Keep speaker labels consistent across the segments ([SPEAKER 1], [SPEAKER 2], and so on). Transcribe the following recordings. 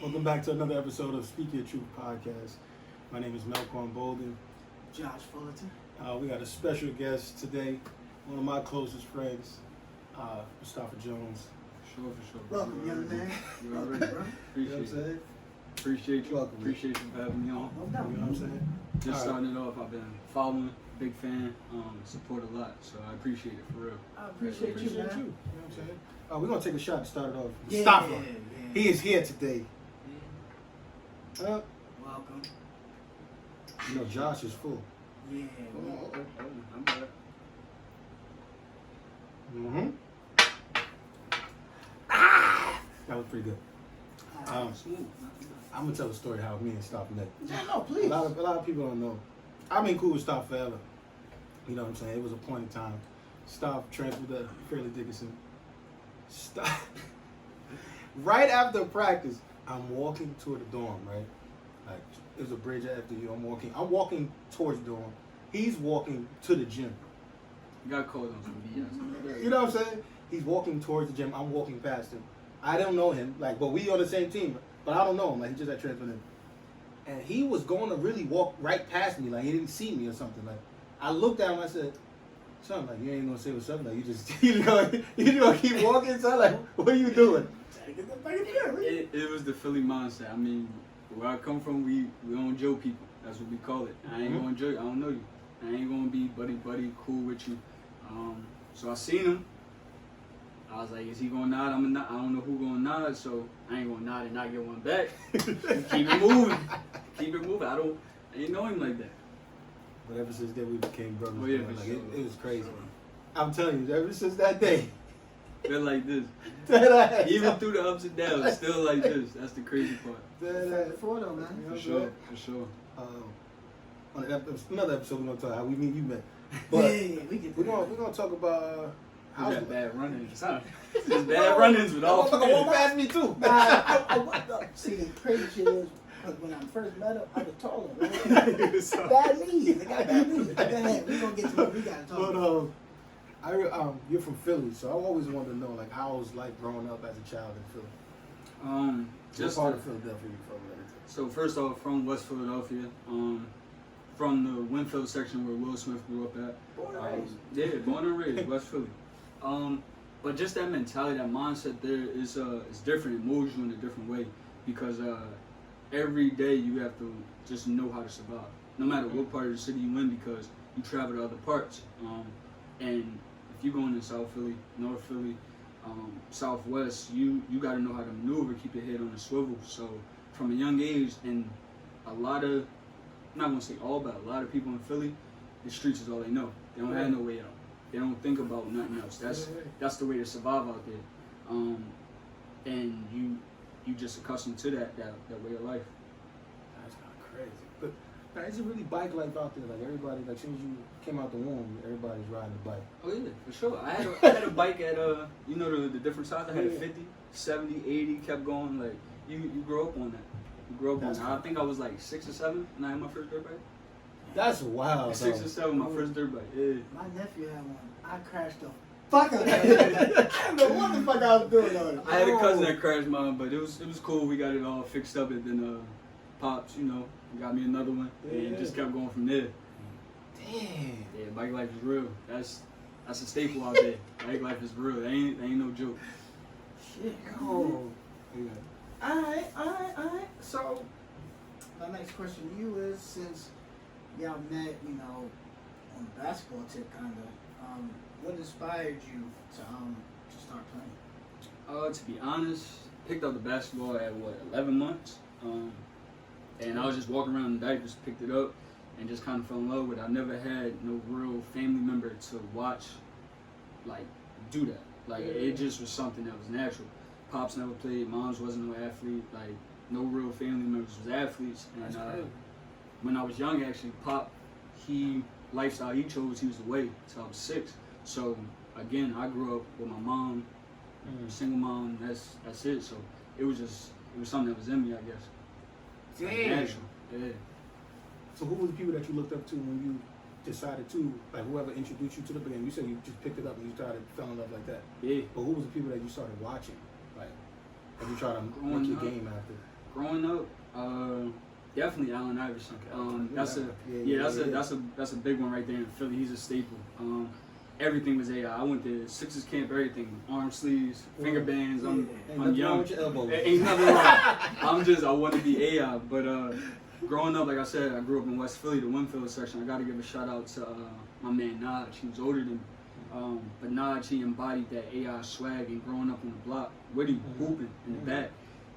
[SPEAKER 1] Welcome back to another episode of Speak Your Truth podcast. My name is Malcolm Bolden.
[SPEAKER 2] Josh Fullerton.
[SPEAKER 1] We got a special guest today, one of my closest friends, Staf Jones.
[SPEAKER 3] For sure.
[SPEAKER 2] Welcome, young man.
[SPEAKER 3] You already, bro.
[SPEAKER 1] You know what I'm saying?
[SPEAKER 3] Appreciate you.
[SPEAKER 1] Welcome.
[SPEAKER 3] Appreciate you for having me on.
[SPEAKER 2] No doubt.
[SPEAKER 1] You know what I'm saying?
[SPEAKER 3] Just
[SPEAKER 1] All right.
[SPEAKER 3] starting it off, I've been following, big fan, support a lot, so I appreciate it for real.
[SPEAKER 2] I appreciate you,
[SPEAKER 1] Appreciate
[SPEAKER 2] man.
[SPEAKER 1] you. You know what I'm saying? We're going to take a shot to start it off.
[SPEAKER 2] Yeah,
[SPEAKER 1] Stop
[SPEAKER 2] yeah,
[SPEAKER 1] him.
[SPEAKER 2] yeah.
[SPEAKER 1] He is here today.
[SPEAKER 2] Welcome.
[SPEAKER 1] You know, Josh is full.
[SPEAKER 2] Yeah.
[SPEAKER 3] I'm back.
[SPEAKER 1] Mm-hmm. That was pretty good.
[SPEAKER 3] Smooth.
[SPEAKER 1] I'm going to tell a story how me and Staf met.
[SPEAKER 2] Yeah, no,
[SPEAKER 1] A
[SPEAKER 2] please.
[SPEAKER 1] lot of people don't know. I've been cool with Staf forever. You know what I'm saying? It was a point in time. Staf transferred to Fairleigh Dickinson. Right after practice, I'm walking toward the dorm, right? Like, there's a bridge after you. I'm walking towards the dorm. He's walking to the gym.
[SPEAKER 3] You got called on some BS.
[SPEAKER 1] You know what I'm saying? He's walking towards the gym. I'm walking past him. I don't know him, but we on the same team. But I don't know him. He just had transferred in. And he was going to really walk right past me, he didn't see me or something. I looked at him. I said, "Son, you ain't gonna say what's up. You just you gonna keep walking. Son, what are you doing?"
[SPEAKER 3] It was the Philly mindset. I mean, where I come from, we don't joke people. That's what we call it. I ain't gonna joke. I don't know you. I ain't gonna be buddy cool with you. So I seen him. I was like, is he gonna nod? I'm not. I don't know who gonna nod, so I ain't gonna nod and not get one back. Keep it moving. I ain't know him like that.
[SPEAKER 1] But ever since then, we became brothers.
[SPEAKER 3] Oh, yeah,
[SPEAKER 1] man.
[SPEAKER 3] for sure.
[SPEAKER 1] It was crazy.
[SPEAKER 3] For sure.
[SPEAKER 1] I'm telling you, ever since that day.
[SPEAKER 3] Feel like this.
[SPEAKER 1] Deadass.
[SPEAKER 3] Even through the ups and downs, still like this. That's the crazy part.
[SPEAKER 1] Deadass.
[SPEAKER 2] Before though, man.
[SPEAKER 1] You know
[SPEAKER 3] For
[SPEAKER 1] what I'm
[SPEAKER 3] sure.
[SPEAKER 1] On another episode, we're gonna talk how we meet you met. But
[SPEAKER 2] Yeah, we get
[SPEAKER 1] we're gonna talk about
[SPEAKER 3] We got bad run-ins. Huh? There's bad run-ins with all
[SPEAKER 1] motherfucker walked past me too.
[SPEAKER 2] See, the crazy shit is, when I first met him, I was taller, right? Bad knees. I got bad knees. Go ahead. We're going to get to what we got to talk about.
[SPEAKER 1] But you're from Philly, so I always wanted to know how it was like growing up as a child in Philly.
[SPEAKER 3] Just
[SPEAKER 1] what part of Philadelphia you from?
[SPEAKER 3] So first off, from West Philadelphia, from the Winfield section where Will Smith grew up at.
[SPEAKER 2] Born and raised.
[SPEAKER 3] Yeah, born and raised, West Philly. But just that mentality, that mindset there is different. It moves you in a different way because every day you have to just know how to survive, no matter what part of the city you in, because you travel to other parts. And if you're going in South Philly, North Philly, Southwest, you got to know how to maneuver, keep your head on the swivel. So from a young age, and a lot of, I'm not gonna say all, but a lot of people in Philly, the streets is all they know. They don't have no way out. They don't think about nothing else. That's the way to survive out there. And you just accustomed to that way of life.
[SPEAKER 1] That's kind of crazy. But now, is it really bike life out there? Everybody, as soon as you came out the womb, everybody's riding a bike.
[SPEAKER 3] Oh yeah, for sure. I had a bike at the different sizes. I had a 50, 70, 80, kept going. You grow up on that. You grow up on that. I think I was 6 or 7 when I had my first dirt bike.
[SPEAKER 1] That's wild.
[SPEAKER 3] 6 or 7, my first dirt bike. Yeah.
[SPEAKER 2] My nephew had one. I crashed the fuck out of it. I don't know what the fuck I was doing on it.
[SPEAKER 3] I had a cousin that crashed mine, but it was cool. We got it all fixed up, and then Pops, got me another one, and just kept going from there.
[SPEAKER 1] Damn.
[SPEAKER 3] Yeah, bike life is real. That's a staple out there. Bike life is real. They ain't no joke.
[SPEAKER 2] Shit.
[SPEAKER 1] Oh. Yeah.
[SPEAKER 2] Alright. So, my next question to you is, since y'all met, on the basketball tip, kind of, what inspired you to start playing?
[SPEAKER 3] To be honest, picked up the basketball at 11 months, and I was just walking around in diapers, picked it up, and just kind of fell in love with it. I never had no real family member to watch, do that. It just was something that was natural. Pops never played, moms wasn't no athlete, no real family members was athletes. And when I was young, actually, Pop, lifestyle he chose, he was away till I was 6. So again, I grew up with my mom, single mom. That's it. So it was something that was in me, I guess.
[SPEAKER 1] Damn.
[SPEAKER 3] Natural. Yeah.
[SPEAKER 1] So who were the people that you looked up to when you decided to, whoever introduced you to the game? You said you just picked it up and you fell in love like that.
[SPEAKER 3] Yeah.
[SPEAKER 1] But who was the people that you started watching? Have you tried to
[SPEAKER 3] Growing
[SPEAKER 1] make your
[SPEAKER 3] up.
[SPEAKER 1] game after?
[SPEAKER 3] Growing up, definitely Allen Iverson. That's a big one right there in Philly. He's a staple. Everything was AI. I went to Sixers camp, everything, arm sleeves, finger bands. I'm young.
[SPEAKER 1] With your elbows.
[SPEAKER 3] Ain't nothing wrong. I want to be AI. But growing up, like I said, I grew up in West Philly, the Winfield section. I got to give a shout out to my man Naj. He was older than me. But Naj, he embodied that AI swag, and growing up on the block with him, hooping in the back,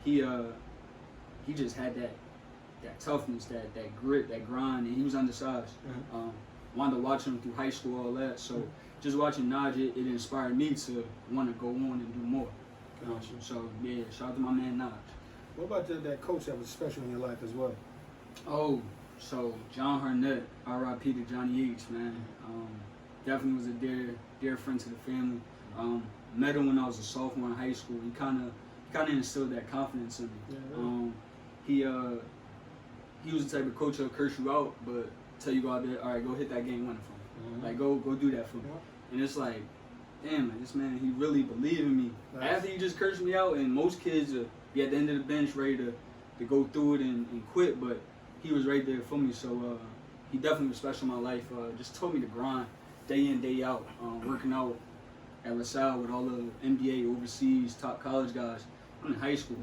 [SPEAKER 3] he just had that toughness, that grit, that grind, and he was undersized. Wanted to watch him through high school, all that. So just watching Naj, it inspired me to want to go on and do more. So yeah, shout out to my man Naj.
[SPEAKER 1] What about that coach that was special in your life as well?
[SPEAKER 3] Oh, so John Harnett, R.I.P. to Johnny H, man. Definitely was a dear friend to the family. Met him when I was a sophomore in high school. He kind of instilled that confidence in me. Yeah. He was the type of coach that'll curse you out, but tell you go out there, all right, go hit that game winner for me. Like go do that for me. And it's like, damn, man, this man, he really believed in me. Nice. After he just cursed me out, and most kids be at the end of the bench ready to go through it and quit, but he was right there for me. So he definitely was special in my life. Just told me to grind day in, day out, working out at LaSalle with all the NBA, overseas, top college guys. I'm in high school.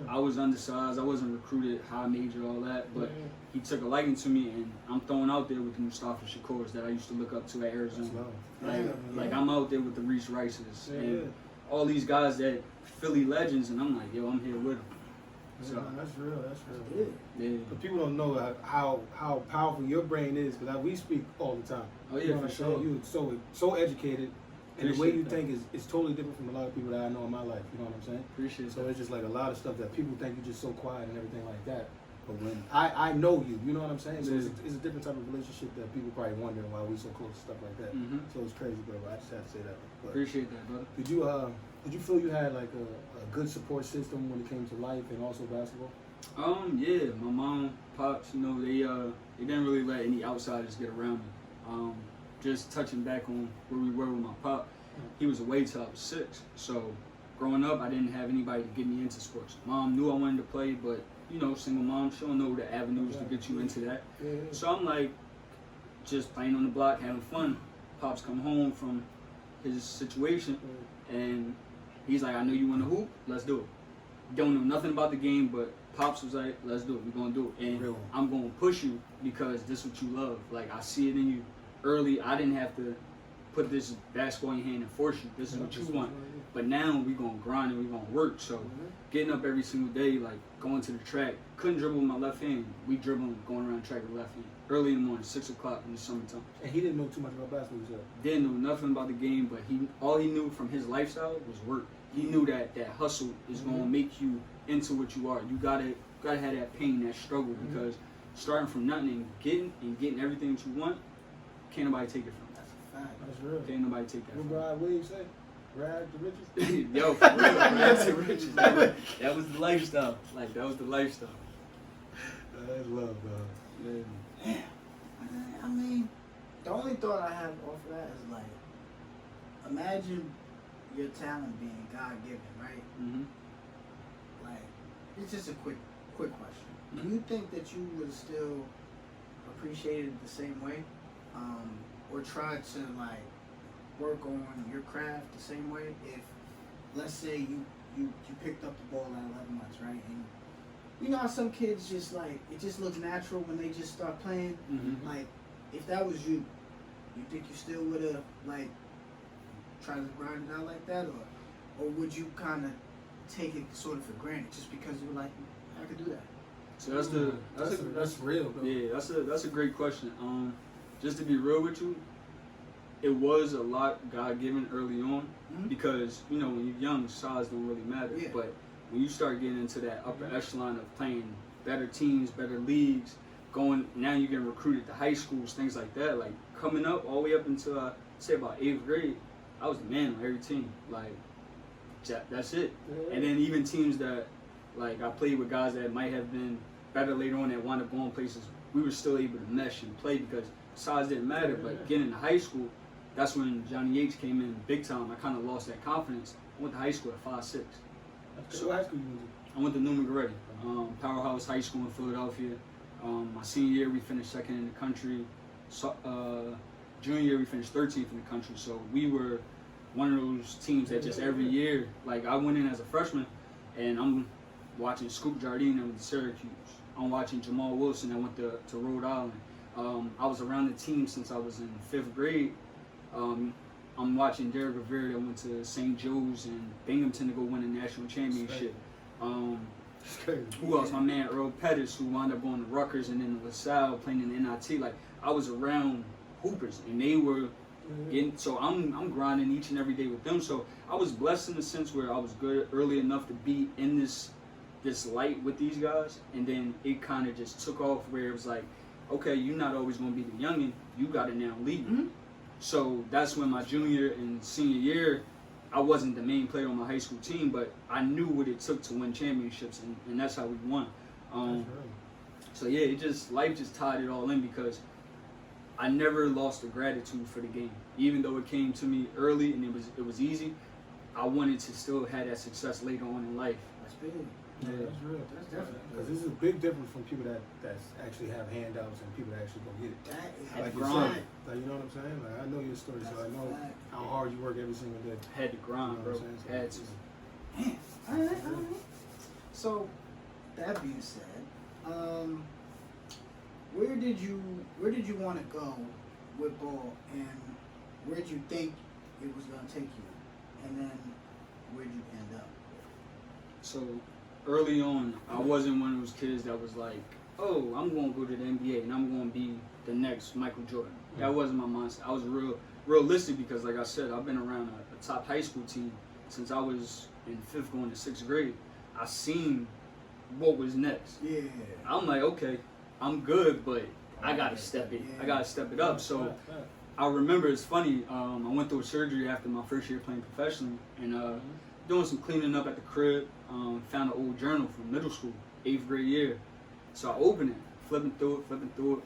[SPEAKER 3] I was undersized. I wasn't recruited, high major, all that. But he took a liking to me, and I'm throwing out there with the Mustafa Shakurs that I used to look up to at Arizona. Like I'm out there with the Reese Rices and all these guys that Philly legends, and I'm like, yo, I'm here with them. So
[SPEAKER 1] that's real. That's real.
[SPEAKER 3] Yeah.
[SPEAKER 1] But people don't know how powerful your brain is, because we speak all the time.
[SPEAKER 3] Oh yeah,
[SPEAKER 1] you know
[SPEAKER 3] for sure.
[SPEAKER 1] You're so educated. And the way you
[SPEAKER 3] that.
[SPEAKER 1] think is totally different from a lot of people that I know in my life. You know what I'm saying?
[SPEAKER 3] Appreciate
[SPEAKER 1] So
[SPEAKER 3] that.
[SPEAKER 1] it's just like a lot of stuff that people think you're just so quiet and everything like that. But when I know you know what I'm saying? So it's a different type of relationship that people probably wondering why we so close and stuff like that. So it's crazy, bro. I just have to say that. But
[SPEAKER 3] Appreciate that, brother.
[SPEAKER 1] did you feel you had like a good support system when it came to life and also basketball?
[SPEAKER 3] Yeah, my mom, pops, they didn't really let any outsiders get around me. Just touching back on where we were with my pop, he was away till I was 6. So growing up, I didn't have anybody to get me into sports. Mom knew I wanted to play, but single mom, she don't know the avenues to get you into that. So I'm like, just playing on the block, having fun. Pops come home from his situation, and he's like, I know you want to hoop, let's do it. Don't know nothing about the game, but Pops was like, let's do it, we're going to do it. And I'm going to push you because this is what you love. Like, I see it in you early. I didn't have to put this basketball in your hand and force you. This is what you want. But now we're going to grind and we're going to work. So getting up every single day, like going to the track, couldn't dribble with my left hand. We dribbling, going around the track with the left hand. Early in the morning, 6 o'clock in the summertime.
[SPEAKER 1] And he didn't know too much about basketball himself.
[SPEAKER 3] Didn't know nothing about the game, but all he knew from his lifestyle was work. He knew that hustle is going to make you into what you are. You gotta have that pain, that struggle, because starting from nothing and getting everything that you want, can't nobody take it from you.
[SPEAKER 2] That's a fact.
[SPEAKER 1] That's real.
[SPEAKER 3] Can't nobody take that.
[SPEAKER 1] What Brian Williams say? Rag to riches?
[SPEAKER 3] Yo, for real, rag to riches. That was the lifestyle. Like, that was the lifestyle.
[SPEAKER 1] That's love, dog.
[SPEAKER 3] Yeah.
[SPEAKER 2] I mean, the only thought I have off of that is like, imagine your talent being God-given, right? Like, it's just a quick question. Do you think that you would still appreciate it the same way, or try to like work on your craft the same way? If, let's say, you picked up the ball at 11 months, right? And you know how some kids just like, it just looks natural when they just start playing. Like, if that was you think you still would have like tried to grind it out like that, or would you kind of take it sort of for granted just because you were like, I could do that?
[SPEAKER 3] So that's
[SPEAKER 1] real, bro.
[SPEAKER 3] Yeah, that's a great question. Just to be real with you, it was a lot God-given early on, because when you're young, size don't really matter.
[SPEAKER 2] Yeah.
[SPEAKER 3] But when you start getting into that upper echelon of playing better teams, better leagues, now you're getting recruited to high schools, things like that. Like, coming up all the way up until say about 8th grade, I was the man on every team. Like, that's it. And then even teams that, like, I played with guys that might have been better later on that wound up going places, we were still able to mesh and play because size didn't matter. But getting into high school, that's when Johnny H came in big time. I kind of lost that confidence. I went to high school at 5'6".
[SPEAKER 1] So what high school you went to?
[SPEAKER 3] I went to Newman Goretti, Powerhouse High School in Philadelphia. My senior year, we finished second in the country. So, junior year, we finished 13th in the country. So we were one of those teams that just every year, like I went in as a freshman, and I'm watching Scoop Jardine that went to Syracuse. I'm watching Jamal Wilson that went to Rhode Island. I was around the team since I was in 5th grade. I'm watching Derek Rivera that went to St. Joe's and Binghamton to go win a national championship. Who else? My man Earl Pettis, who wound up going to Rutgers and then LaSalle playing in the NIT. Like I was around hoopers, and they were getting. So I'm grinding each and every day with them. So I was blessed in the sense where I was good early enough to be in this light with these guys, and then it kind of just took off where it was like, okay, you're not always going to be the youngin'. You got to now lead.
[SPEAKER 2] Mm-hmm.
[SPEAKER 3] So that's when my junior and senior year, I wasn't the main player on my high school team, but I knew what it took to win championships, and that's how we won. So yeah, life just tied it all in because I never lost the gratitude for the game, even though it came to me early and it was easy. I wanted to still have that success later on in life.
[SPEAKER 2] That's big.
[SPEAKER 1] Yeah, that's real.
[SPEAKER 2] That's definitely
[SPEAKER 1] Because this is a big difference from people that actually have handouts and people that actually go get it.
[SPEAKER 2] That is
[SPEAKER 1] Like
[SPEAKER 3] the
[SPEAKER 1] yourself.
[SPEAKER 3] grind.
[SPEAKER 1] Like, you know what I'm saying? Like I know your story, so I know
[SPEAKER 2] fact.
[SPEAKER 1] how hard you work every single day.
[SPEAKER 3] Had to grind,
[SPEAKER 1] You know
[SPEAKER 3] bro.
[SPEAKER 1] what I'm saying?
[SPEAKER 3] Had to.
[SPEAKER 2] Man, all right. So, that being said, where did you want to go with ball, and where did you think it was going to take you, and then where did you end up?
[SPEAKER 3] So early on, I wasn't one of those kids that was like, oh, I'm going to go to the NBA and I'm going to be the next Michael Jordan. That wasn't my mindset. I was realistic because, like I said, I've been around a top high school team since I was in 5th going to 6th grade. I seen what was next.
[SPEAKER 2] Yeah.
[SPEAKER 3] I'm like, okay, I'm good, but I got to step it. I got to step it up. So I remember, it's funny, I went through a surgery after my first year playing professionally, and doing some cleaning up at the crib, found an old journal from middle school, 8th grade year. So I opened it, flipping through it,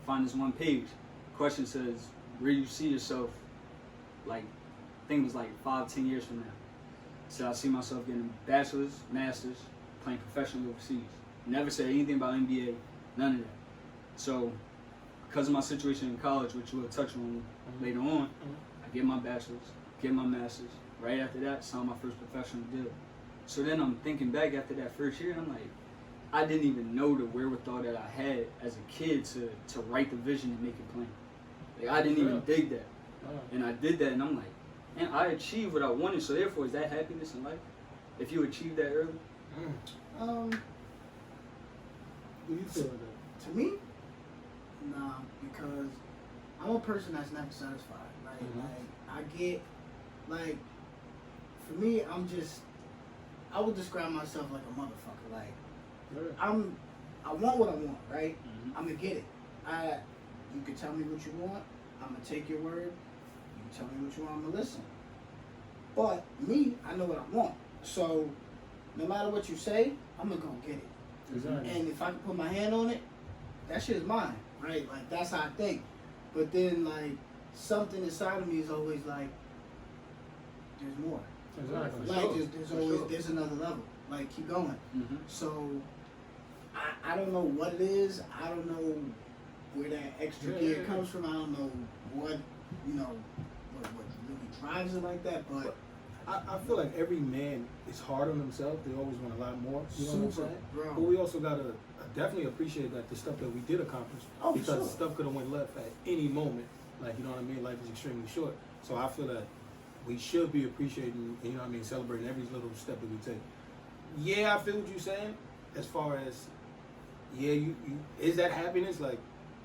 [SPEAKER 3] find this one page. Question says, where you see yourself, like, I think it was like 5-10 years from now. So I see myself getting a bachelor's, master's, playing professionally overseas. Never said anything about NBA, none of that. So, because of my situation in college, which we'll touch on later on, I get my bachelor's, get my master's. Right after that, signed my first professional deal. So then I'm thinking back after that first year, I'm like, I didn't even know the wherewithal that I had as a kid to write the vision and make it plain. Like, I didn't even dig that. And I did that, and I'm like, man, I achieved what I wanted, so therefore, is that happiness in life? If you achieve that early?
[SPEAKER 1] What do you feel about that?
[SPEAKER 2] To me, nah, because I'm a person that's never satisfied. Like, I get, like, for me, I would describe myself like a motherfucker. Like, I want what I want, right? I'm gonna get it. You can tell me what you want. I'm gonna take your word. You can tell me what you want. I'm gonna listen. But me, I know what I want. So no matter what you say, I'm gonna go get it.
[SPEAKER 1] Exactly.
[SPEAKER 2] And if I can put my hand on it, that shit is mine, right? Like that's how I think. But then like something inside of me is always like, there's more.
[SPEAKER 1] Exactly.
[SPEAKER 2] Like there's another level. Like keep going. So I don't know what it is. I don't know where that extra gear comes from. I don't know what what really drives it like that. But
[SPEAKER 1] I feel like every man is hard on himself. They always want a lot more. You know what I'm saying?
[SPEAKER 2] bro.
[SPEAKER 1] But we also gotta definitely appreciate that the stuff that we did accomplish.
[SPEAKER 2] Oh, for
[SPEAKER 1] because
[SPEAKER 2] sure.
[SPEAKER 1] stuff could have went left at any moment. Like, you know what I mean? Life is extremely short. So I feel that we should be appreciating, you know what I mean, celebrating every little step that we take. Yeah, I feel what you're saying. As far as, you is that happiness? Like,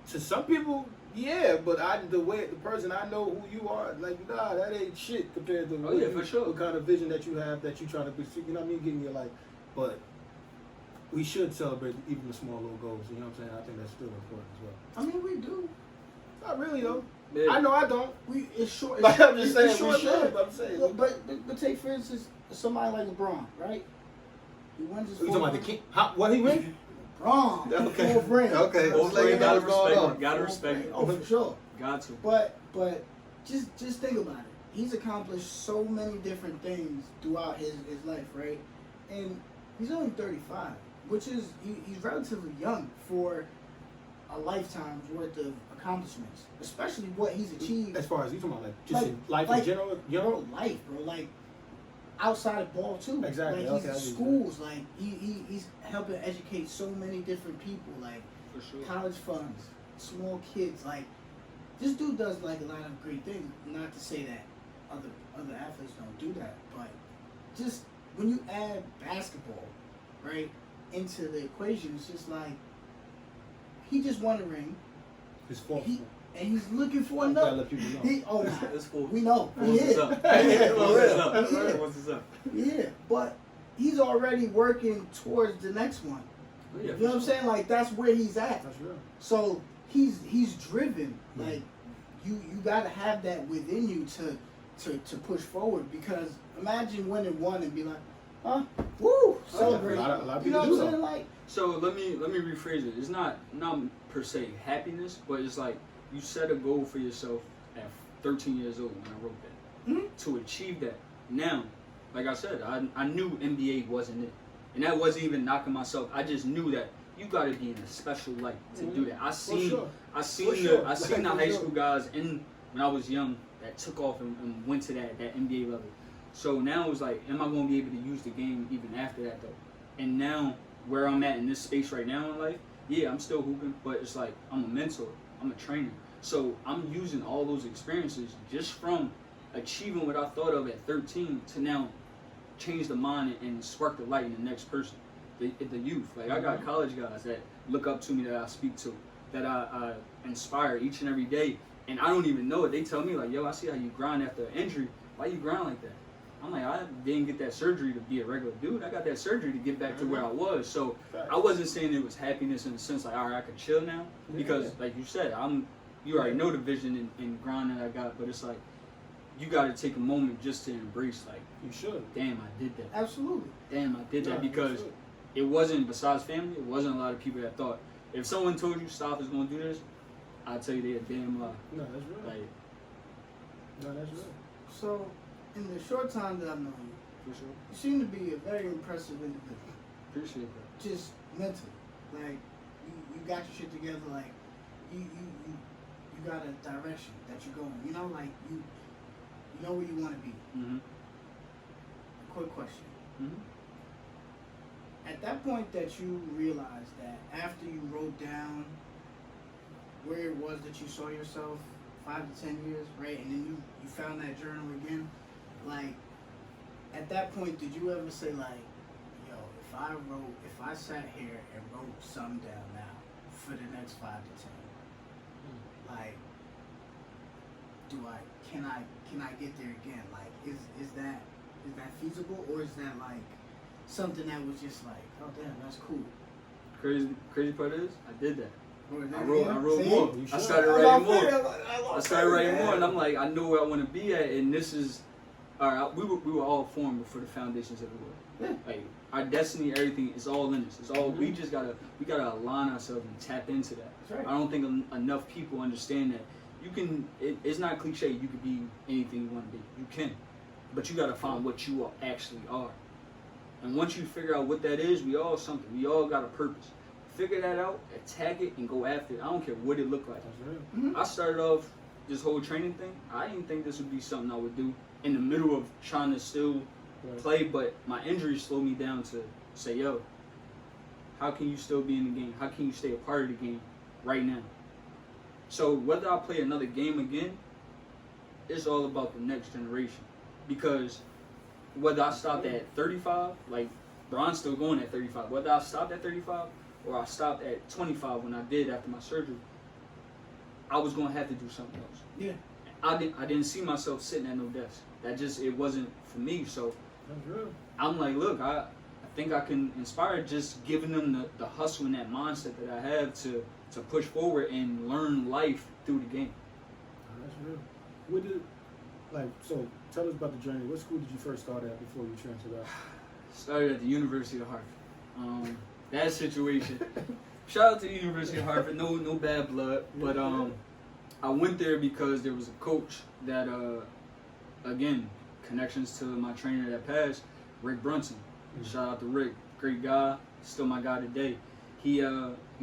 [SPEAKER 1] to some people, yeah, but the person I know who you are, like, nah, that ain't shit compared to what kind of vision that you have that you trying to pursue, you know what I mean, getting your life. But we should celebrate even the small little goals, you know what I'm saying? I think that's still important as well.
[SPEAKER 2] I mean, we do.
[SPEAKER 1] Not really, though.
[SPEAKER 3] Yeah.
[SPEAKER 1] I know I don't.
[SPEAKER 2] It's short.
[SPEAKER 1] Like, I'm just saying, we
[SPEAKER 2] short
[SPEAKER 1] should.
[SPEAKER 2] lived.
[SPEAKER 1] I'm saying.
[SPEAKER 2] But take for instance somebody like LeBron, right? He wins his
[SPEAKER 1] You talking about the king? What he win?
[SPEAKER 2] LeBron,
[SPEAKER 1] Okay.
[SPEAKER 2] full brand.
[SPEAKER 1] Okay.
[SPEAKER 3] Full
[SPEAKER 1] Let's let you
[SPEAKER 3] brand,
[SPEAKER 1] know what's going on.
[SPEAKER 3] gotta respect it.
[SPEAKER 2] Oh, for sure.
[SPEAKER 3] Got to.
[SPEAKER 2] But just think about it. He's accomplished so many different things throughout his life, right? And He's only 35, which is he's relatively young for a lifetime's worth of accomplishments, especially what he's achieved.
[SPEAKER 1] As far as you talking about, like just
[SPEAKER 2] Like-
[SPEAKER 1] in life
[SPEAKER 2] like-
[SPEAKER 1] in general,
[SPEAKER 2] Life, bro. Like outside of ball too.
[SPEAKER 1] Exactly,
[SPEAKER 2] Like he's
[SPEAKER 1] okay, I
[SPEAKER 2] in
[SPEAKER 1] get you.
[SPEAKER 2] schools. Like he's helping educate so many different people. Like
[SPEAKER 3] For sure.
[SPEAKER 2] college funds, small kids. Like this dude does like a lot of great things. Not to say that other athletes don't do that, but just when you add basketball, right, into the equation, it's just like he just won a ring.
[SPEAKER 1] his fault.
[SPEAKER 2] And he's looking for
[SPEAKER 1] I gotta
[SPEAKER 2] another.
[SPEAKER 1] let people know.
[SPEAKER 3] It's cool.
[SPEAKER 2] We know. He
[SPEAKER 3] What's
[SPEAKER 2] is.
[SPEAKER 3] up?
[SPEAKER 1] For
[SPEAKER 3] What's
[SPEAKER 1] real.
[SPEAKER 3] up?
[SPEAKER 2] Yeah.
[SPEAKER 3] What's up?
[SPEAKER 2] Yeah, but he's already working towards the next one.
[SPEAKER 3] Oh, yeah,
[SPEAKER 2] You know what I'm saying? Like that's where he's at.
[SPEAKER 1] That's real.
[SPEAKER 2] So he's driven. Like you gotta have that within you to push forward, because imagine winning one and be like, huh? Woo! Celebrate.
[SPEAKER 1] A lot of
[SPEAKER 2] You know
[SPEAKER 1] people
[SPEAKER 2] what I'm
[SPEAKER 1] do
[SPEAKER 2] saying? Like
[SPEAKER 3] So let me rephrase it. It's not per se happiness, but it's like you set a goal for yourself at 13 years old when I wrote that.
[SPEAKER 2] Mhm.
[SPEAKER 3] To achieve that. Now, like I said, I knew NBA wasn't it. And that wasn't even knocking myself. I just knew that you gotta be in a special light to do that. I seen
[SPEAKER 1] sure.
[SPEAKER 3] I seen
[SPEAKER 1] sure.
[SPEAKER 3] I seen the
[SPEAKER 1] For
[SPEAKER 3] high
[SPEAKER 1] sure.
[SPEAKER 3] school guys when I was young that took off and went to that NBA level. So now it was like, am I gonna be able to use the game even after that though? And now where I'm at in this space right now in life, yeah, I'm still hooping, but it's like I'm a mentor, I'm a trainer. So I'm using all those experiences just from achieving what I thought of at 13 to now change the mind and spark the light in the next person, the youth. Like I got college guys that look up to me, that I speak to, that I inspire each and every day, and I don't even know it. They tell me like, yo, I see how you grind after an injury. Why you grind like that? I'm like, I didn't get that surgery to be a regular dude. I got that surgery to get back to where I was. So I wasn't saying it was happiness in the sense like, all right, I could chill now, because like you said, you already know the vision and grind that I got, but it's like you got to take a moment just to embrace like,
[SPEAKER 1] You should.
[SPEAKER 3] damn, I did that.
[SPEAKER 2] absolutely.
[SPEAKER 3] Damn, I did that,
[SPEAKER 1] Yeah, you
[SPEAKER 3] because
[SPEAKER 1] should.
[SPEAKER 3] it wasn't, besides family, it wasn't a lot of people that thought, if someone told you Staf is going to do this, I'd tell you they're a damn lie.
[SPEAKER 1] No, that's real.
[SPEAKER 3] Like,
[SPEAKER 1] No, that's real.
[SPEAKER 2] So in the short time that I've known you,
[SPEAKER 3] for sure.
[SPEAKER 2] you seem to be a very impressive individual.
[SPEAKER 3] Appreciate that.
[SPEAKER 2] Just mentally, like you got your shit together. Like you got a direction that you're going. You know, like you know where you want to be.
[SPEAKER 3] Mm-hmm.
[SPEAKER 2] Quick question:
[SPEAKER 3] Mm-hmm.
[SPEAKER 2] at that point that you realized that after you wrote down where it was that you saw yourself 5 to 10 years, right, and then you found that journal again, like at that point did you ever say like, yo, if I sat here and wrote some down now for the next 5 to 10, like can I get there again? Like is that feasible, or is that like something that was just like, oh damn, that's cool?
[SPEAKER 3] Crazy part is, I did that.
[SPEAKER 2] Or
[SPEAKER 3] I wrote
[SPEAKER 2] see?
[SPEAKER 3] more.
[SPEAKER 1] You
[SPEAKER 3] I
[SPEAKER 1] should.
[SPEAKER 3] started
[SPEAKER 2] I
[SPEAKER 3] writing
[SPEAKER 2] love
[SPEAKER 3] more.
[SPEAKER 2] it.
[SPEAKER 3] I started writing more, and I'm like, I know where I want to be at, and this is, all right. We were all formed before the foundations of the world.
[SPEAKER 2] Yeah.
[SPEAKER 3] Like our destiny, everything is all in us. It's all we just gotta align ourselves and tap into that.
[SPEAKER 2] That's right.
[SPEAKER 3] I don't think enough people understand that you can. It's not cliche. You could be anything you want to be. You can, but you gotta find what you actually are. And once you figure out what that is, we all something. We all got a purpose. Figure that out, attack it, and go after it. I don't care what it looked like.
[SPEAKER 1] That's real.
[SPEAKER 2] Mhm.
[SPEAKER 3] I started off this whole training thing. I didn't think this would be something I would do in the middle of trying to still
[SPEAKER 1] Right.
[SPEAKER 3] play, but my injury slowed me down to say, yo, how can you still be in the game? How can you stay a part of the game right now? So whether I play another game again, it's all about the next generation. Because whether I stopped at 35, like Bron's still going at 35, whether I stopped at 35 or I stopped at 25 when I did after my surgery, I was going to have to do something else.
[SPEAKER 2] Yeah.
[SPEAKER 3] I didn't see myself sitting at no desk. It wasn't for me. So
[SPEAKER 1] That's real.
[SPEAKER 3] I'm like, look, I think I can inspire just giving them the hustle and that mindset that I have to push forward and learn life through the game.
[SPEAKER 1] That's real. So tell us about the journey. What school did you first start at before you transferred out?
[SPEAKER 3] Started at the University of Hartford. That situation. Shout out to the University of Hartford. No bad blood, but I went there because there was a coach that, again, connections to my trainer that passed, Rick Brunson. Shout out to Rick. great guy, still my guy today. He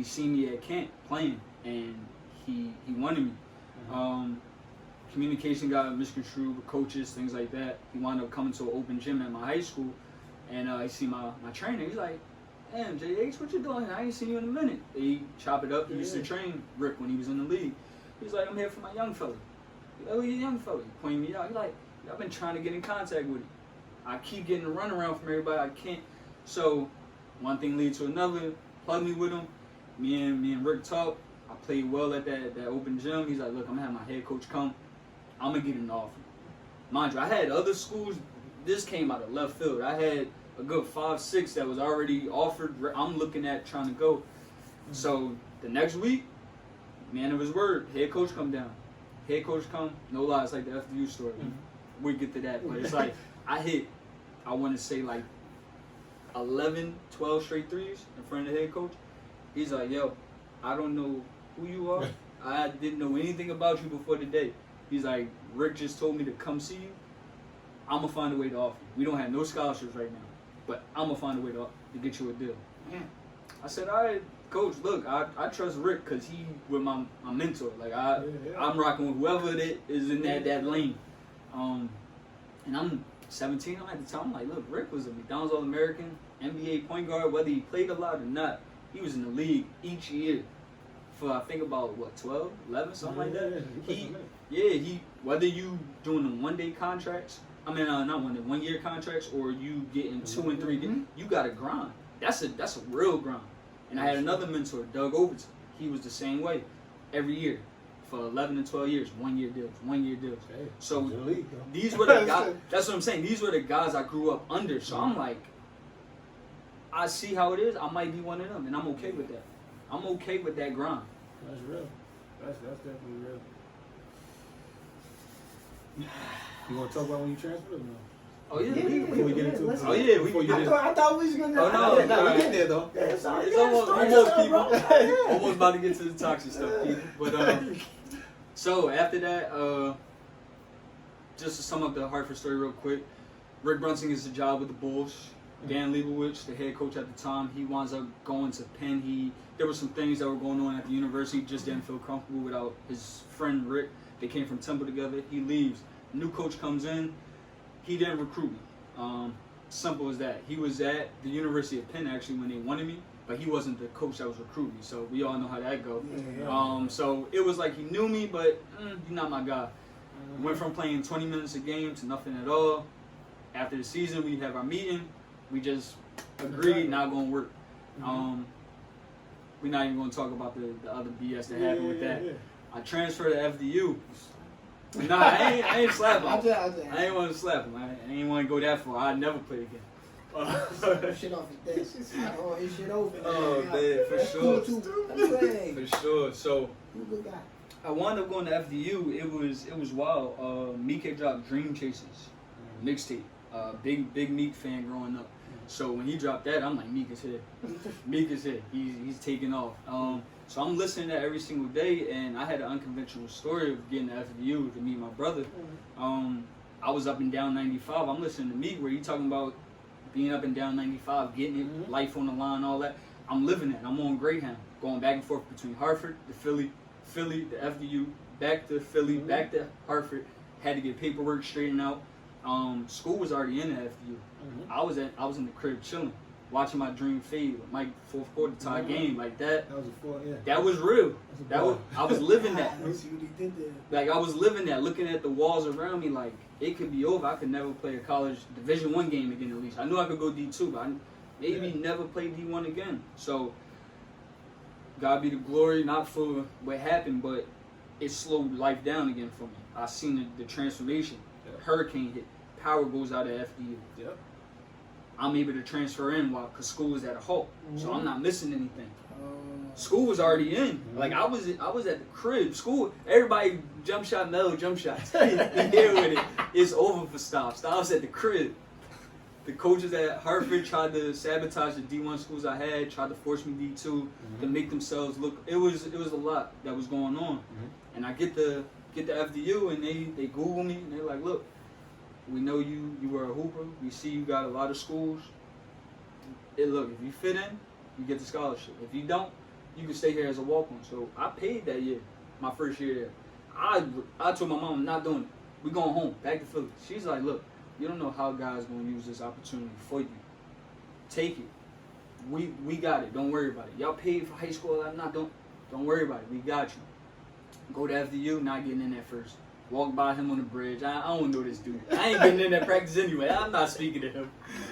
[SPEAKER 3] seen me at camp playing, and he wanted me. Communication got misconstrued with coaches, things like that. He wound up coming to an open gym at my high school, and he see my trainer. He's like, "Damn, JH, what you doing? I ain't seen you in a minute." He chop it up. He used to train Rick when he was in the league. He's like, "I'm here for my young fella." Oh, you young fella. He pointed me out. He's like, "I've been trying to get in contact with him. I keep getting a runaround from everybody. I can't." So one thing leads to another. Plug me with him. Me and Rick talked. I played well at that open gym. He's like, "Look, I'm gonna have my head coach come. I'm gonna get an offer." Mind you, I had other schools. This came out of left field. I had a good 5-6 that was already offered. I'm looking at trying to go. So the next week, man of his word, head coach come down. Head coach come. No lie, it's like the FDU story. We get to that, but it's like I want to say like 11, 12 straight threes in front of the head coach. He's like, "Yo, I don't know who you are. I didn't know anything about you before today." He's like, "Rick just told me to come see you. I'm going to find a way to offer you. We don't have no scholarships right now, but I'm going to find a way to get you a deal." I said, "All right, coach, look, I trust Rick because he with my mentor. Like, I'm rocking with whoever it is in that lane." And I'm 17 at the time. I'm like, "Look, Rick was a McDonald's All-American, NBA point guard, whether he played a lot or not. He was in the league each year for, I think, about, 12, 11, something like that. He whether you doing them one-day contracts, not 1-year contracts, or you getting 2 and 3, you got to grind. That's a real grind." And I had another mentor, Doug Overton. He was the same way. Every year, for 11 and 12 years, 1-year deals.
[SPEAKER 1] Hey,
[SPEAKER 3] So these were the guys. That's what I'm saying. These were the guys I grew up under. So I'm like, I see how it is. I might be one of them, and I'm okay with that. I'm okay with that grind.
[SPEAKER 1] That's real. That's definitely real. You want to talk about when you transferred or no?
[SPEAKER 3] Oh yeah,
[SPEAKER 1] Before we get into it.
[SPEAKER 3] Oh yeah, we
[SPEAKER 1] get into
[SPEAKER 2] I thought we was gonna.
[SPEAKER 3] Oh, no.
[SPEAKER 1] No, we get there though.
[SPEAKER 3] It's almost people. Almost about to get to the toxic stuff, people. But so after that, just to sum up the Hartford story real quick, Rick Brunson gets a job with the Bulls. Dan Leibowitz, the head coach at the time, he winds up going to Penn. There were some things that were going on at the university. He just didn't feel comfortable without his friend Rick. They came from Temple together. He leaves. New coach comes in. He didn't recruit me. Simple as that. He was at the University of Penn actually when they wanted me, but he wasn't the coach that was recruiting me. So we all know how that goes. So it was like he knew me, but you're not my guy. Went from playing 20 minutes a game to nothing at all. After the season, we have our meeting. We just agreed not going to work. We're not even going to talk about the other BS that happened with that. I transferred to FDU. Nah, I ain't slap him. I ain't want to slap him. I ain't want to go that far. I'd never play again.
[SPEAKER 2] Shit off his desk. Oh, his shit over.
[SPEAKER 3] Oh, man, for sure. For sure. So,
[SPEAKER 2] Good guy.
[SPEAKER 3] I wound up going to FDU. It was wild. Meek dropped Dream Chasers mixtape. Big Meek fan growing up. So when he dropped that, I'm like, Meek is here. Meek is here. He's taking off. So I'm listening to that every single day, and I had an unconventional story of getting to FDU to meet my brother. I was up and down 95. I'm listening to Meek where he talking about being up and down 95, getting it, life on the line, all that. I'm living that. I'm on Greyhound, going back and forth between Hartford, the Philly, the FDU, back to Philly, back to Hartford. Had to get paperwork straightened out. School was already in the FDU. I was in the crib chilling, watching my dream fade, Mike fourth quarter tie game like that.
[SPEAKER 1] That was a 4, yeah.
[SPEAKER 3] That was real. I was living that.
[SPEAKER 2] See what he did there.
[SPEAKER 3] Like I was living that, looking at the walls around me. Like it could be over. I could never play a college Division I game again. At least I knew I could go D2, but I maybe never play D1 again. So God be the glory, not for what happened, but it slowed life down again for me. I seen the transformation. Hurricane hit. Power goes out of FDU.
[SPEAKER 1] Yep.
[SPEAKER 3] I'm able to transfer in because school is at a halt, so I'm not missing anything. School was already in. Like I was at the crib. School, everybody jump shot, no jump shots. You deal with it. It's over for Staf. Staf's at the crib. The coaches at Hartford tried to sabotage the D1 schools I had, tried to force me D2 to make themselves look. It was a lot that was going on, and I get the FDU and they Google me and they're like, look. We know you were a hooper. We see you got a lot of schools. look, if you fit in, you get the scholarship. If you don't, you can stay here as a walk-on. So I paid that year, my first year there. I told my mom, I'm not doing it. We going home, back to Philly. She's like, look, you don't know how God's going to use this opportunity for you. Take it. We got it. Don't worry about it. Y'all paid for high school. Don't worry about it. We got you. Go to FDU, not getting in there first. Walk by him on the bridge. I don't know this dude. I ain't getting in that practice anyway. I'm not speaking to him.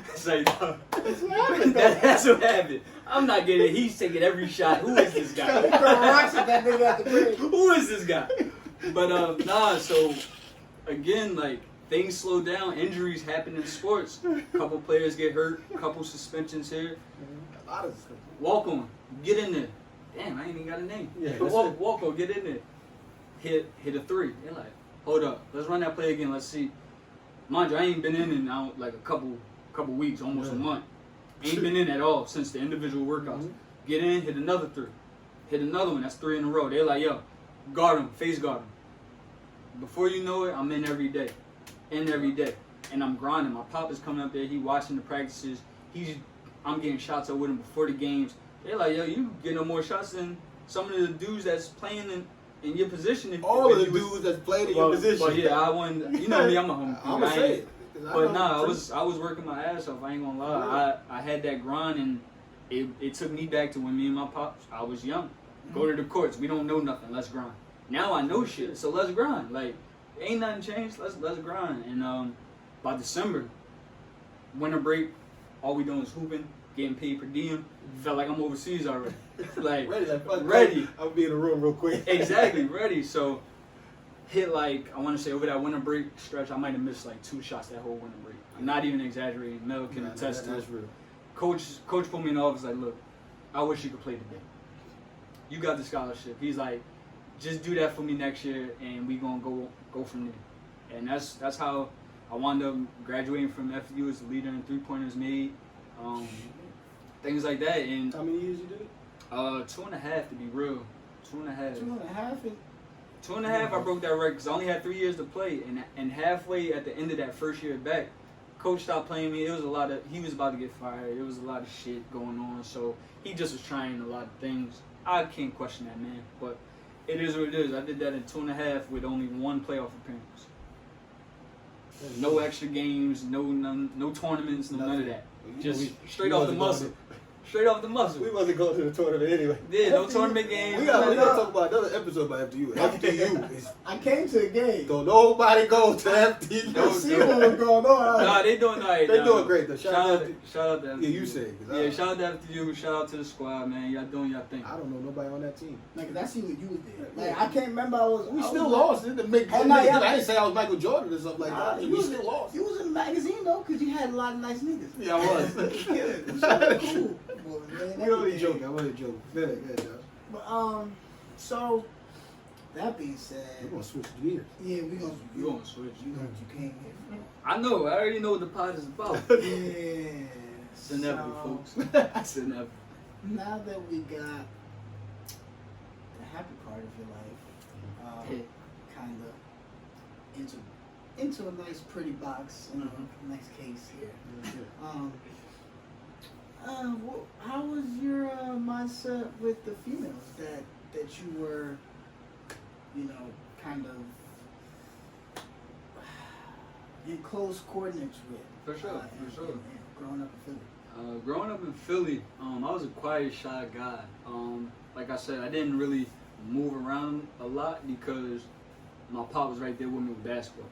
[SPEAKER 3] It's like, no. That's what happened. I'm not getting it. He's taking every shot. Who is this guy? Who is this guy? But nah, so again, like, things slow down. Injuries happen in sports. A couple players get hurt. A couple suspensions here.
[SPEAKER 1] A lot of suspensions.
[SPEAKER 3] Walk on. Get in there. Damn, I ain't even got a name.
[SPEAKER 1] Yeah,
[SPEAKER 3] walk on. Get in there. Hit a three. They're like, hold up. Let's run that play again. Let's see. Mind you, I ain't been in out like a couple weeks, almost a month. Ain't been in at all since the individual workouts. Mm-hmm. Get in, hit another three. Hit another one. That's 3 in a row. They're like, yo, guard him. Face guard him. Before you know it, I'm in every day. And I'm grinding. My pop is coming up there. He watching the practices. I'm getting shots up with him before the games. They're like, yo, you get no more shots than some of the dudes that's playing in your position.
[SPEAKER 1] All of the dudes that's played in your position.
[SPEAKER 3] But yeah, I wasn't. You know me, I'm a humble.
[SPEAKER 1] I'm gonna say it.
[SPEAKER 3] But nah, I was working my ass off. I ain't gonna lie. I had that grind, and it took me back to when me and my pops. I was young. Go to the courts. We don't know nothing. Let's grind. Now I know shit, so let's grind. Like, ain't nothing changed. Let's grind. And by December, winter break, all we doing is hooping, getting paid per diem. Felt like I'm overseas already. Like ready.
[SPEAKER 1] I'll be in the room real quick.
[SPEAKER 3] Exactly, ready. So hit like, I want to say over that winter break stretch, I might have missed like 2 shots that whole winter break. I'm not even exaggerating. Mel can attest to it. Coach put me in the office like, look, I wish you could play today. You got the scholarship. He's like, just do that for me next year, and we gonna go from there. And that's how I wound up graduating from FU as a leader in 3-pointers made, things like that. And
[SPEAKER 1] how many years you did it?
[SPEAKER 3] 2.5 to be real. 2.5.
[SPEAKER 2] 2.5.
[SPEAKER 3] 2.5. I broke that record because I only had 3 years to play, and halfway at the end of that first year back, coach stopped playing me. It was a lot of, he was about to get fired. There was a lot of shit going on, so he just was trying a lot of things. I can't question that, man, but it is what it is. I did that in 2.5 with only 1 playoff appearance. No extra games, no tournaments, none of that. Just straight off the muscle. Straight off the muscle.
[SPEAKER 1] We wasn't going to the tournament anyway.
[SPEAKER 3] Yeah, no tournament games.
[SPEAKER 1] We gotta talk about another episode about FDU. FDU is.
[SPEAKER 2] I came to the game.
[SPEAKER 1] Don't nobody go to FDU.
[SPEAKER 2] I see what was going on.
[SPEAKER 3] Nah, they doing alright.
[SPEAKER 1] They doing great though.
[SPEAKER 3] Shout out to FDU.
[SPEAKER 1] Yeah, you say.
[SPEAKER 3] Yeah, shout out to FDU. Shout out to the squad, man. Y'all doing y'all thing.
[SPEAKER 1] I don't know nobody on that team.
[SPEAKER 2] Like, I see what you was there. Like, I can't remember.
[SPEAKER 1] We still lost. I didn't say I was Michael Jordan or something like that. We still lost.
[SPEAKER 2] You was in the magazine though, because you had a lot of nice niggas.
[SPEAKER 1] Yeah, I was.
[SPEAKER 2] It was so cool.
[SPEAKER 1] I'm only joking. Good, Josh.
[SPEAKER 2] But so that being said,
[SPEAKER 1] we're gonna switch gears.
[SPEAKER 2] Yeah, we're gonna switch. You know what you came here for.
[SPEAKER 3] I know. I already know what the pod is about.
[SPEAKER 2] Yeah.
[SPEAKER 3] It's inevitable, folks. It's inevitable.
[SPEAKER 2] Now that we got the happy part of your life, kind of into a nice, pretty box, you know, nice case here. How was your mindset with the females that you were, you know, kind of in close coordinates with?
[SPEAKER 3] For sure.
[SPEAKER 2] Growing up in Philly.
[SPEAKER 3] Growing up in Philly, I was a quiet, shy guy. Like I said, I didn't really move around a lot because my pop was right there with me with basketball.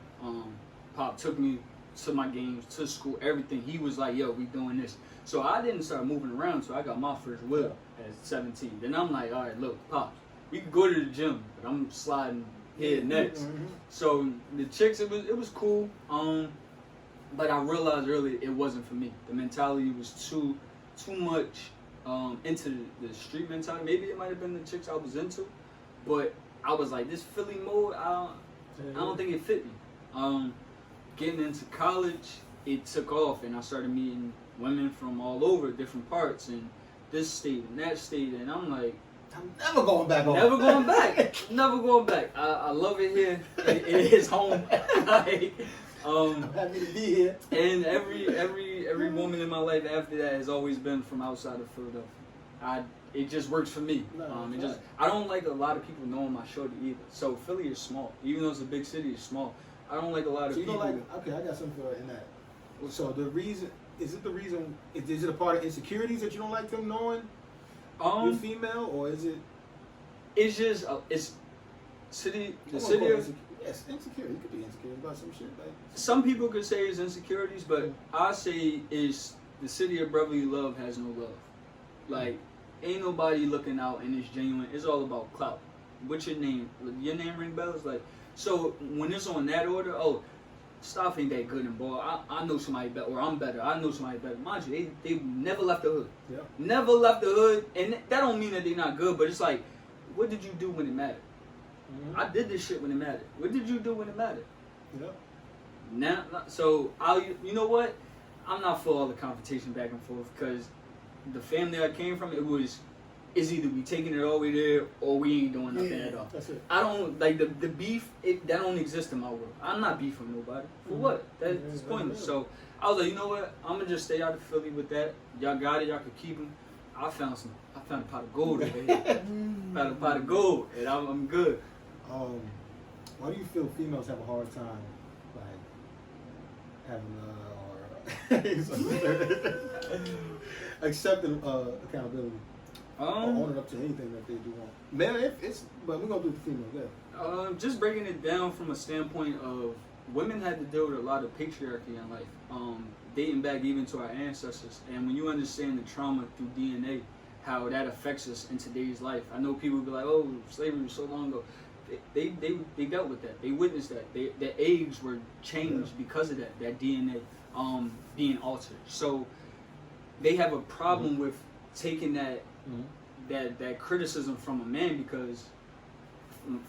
[SPEAKER 3] Pop took me to my games, to school, everything. He was like, yo, we doing this. So I didn't start moving around, so I got my first whip at 17. Then I'm like, all right, look, Pops, we can go to the gym, but I'm sliding here next. So the chicks, it was cool. But I realized early it wasn't for me. The mentality was too much into the street mentality. Maybe it might have been the chicks I was into, but I was like, this Philly mode, I don't think it fit me. Getting into college, it took off, and I started meeting women from all over, different parts, and this state and that state, and I'm like,
[SPEAKER 1] I'm never going back home.
[SPEAKER 3] Never going back. Never going back. I love it here. It is home. Like,
[SPEAKER 1] I'm happy to be here.
[SPEAKER 3] And every Every woman in my life after that has always been from outside of Philadelphia. It just works for me. I don't like a lot of people knowing my shorty either. So Philly is small, even though it's a big city, it's small. I don't like a lot of people.
[SPEAKER 1] Okay, I got something for in that. So the reason is it a part of insecurities that you don't like them knowing you're female, or is it?
[SPEAKER 3] It's just it's city. The city of
[SPEAKER 1] yes, insecurity. You could be insecure about some shit. Like
[SPEAKER 3] some people could say it's insecurities, but I say it's the city of brotherly love has no love. Like ain't nobody looking out and it's genuine. It's all about clout. What's your name? Your name ring bells? Like so when it's on that order, Staf ain't that good in ball. I know somebody better, or I'm better. I know somebody better. Mind you, they never left the hood.
[SPEAKER 1] Yeah.
[SPEAKER 3] Never left the hood, and that don't mean that they're not good. But it's like, what did you do when it mattered? Mm-hmm. I did this shit when it mattered. What did you do when it mattered?
[SPEAKER 1] Yeah.
[SPEAKER 3] Now, so you know what? I'm not for all the confrontation back and forth because the family I came from, it's either we taking it all the way there or we ain't doing nothing at all.
[SPEAKER 1] That's it.
[SPEAKER 3] I don't like the beef. That don't exist in my world. I'm not beefing nobody. For what? That's pointless. So I was like, you know what? I'm gonna just stay out of Philly with that. Y'all got it. Y'all can keep them. I found a pot of gold over here. Found a pot of gold, and I'm good.
[SPEAKER 1] Why do you feel females have a hard time like having accepting accountability? Or owning up to anything that they do want. Man, but we're gonna do the female. Yeah.
[SPEAKER 3] Just breaking it down from a standpoint of women had to deal with a lot of patriarchy in life, dating back even to our ancestors. And when you understand the trauma through DNA, how that affects us in today's life. I know people be like, "Oh, slavery was so long ago." They dealt with that. They witnessed that. Their eggs were changed because of that DNA being altered. So they have a problem with taking that. That criticism from a man because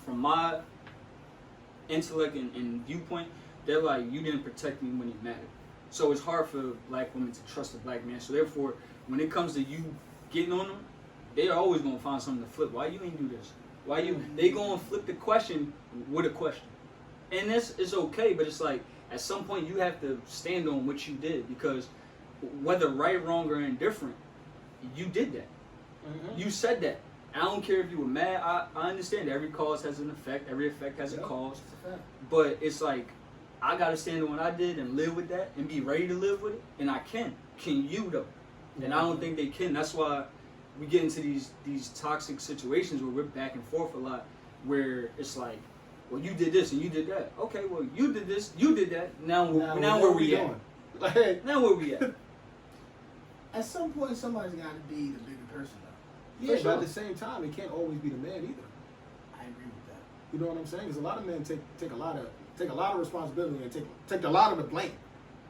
[SPEAKER 3] from my intellect and viewpoint, they're like, you didn't protect me when it mattered. So it's hard for black women to trust a black man. So therefore, when it comes to you getting on them, they're always gonna find something to flip. Why you ain't do this? Why you? They gonna flip the question with a question, and it's okay. But it's like at some point you have to stand on what you did because whether right, wrong, or indifferent, you did that. Mm-hmm. You said that. I don't care if you were mad. I understand every cause has an effect. Every effect has a cause. But it's like, I got to stand on what I did and live with that and be ready to live with it. And I can. Can you, though? And I don't think they can. That's why we get into these toxic situations where we're back and forth a lot. Where it's like, well, you did this and you did that. Okay, well, you did this, you did that. Now where we at? Now where we at?
[SPEAKER 2] At some point, somebody's got to be the bigger person, though.
[SPEAKER 1] Yeah, but at the same time, it can't always be the man either.
[SPEAKER 2] I agree with that.
[SPEAKER 1] You know what I'm saying? Because a lot of men take a lot of responsibility and take a lot of the blame.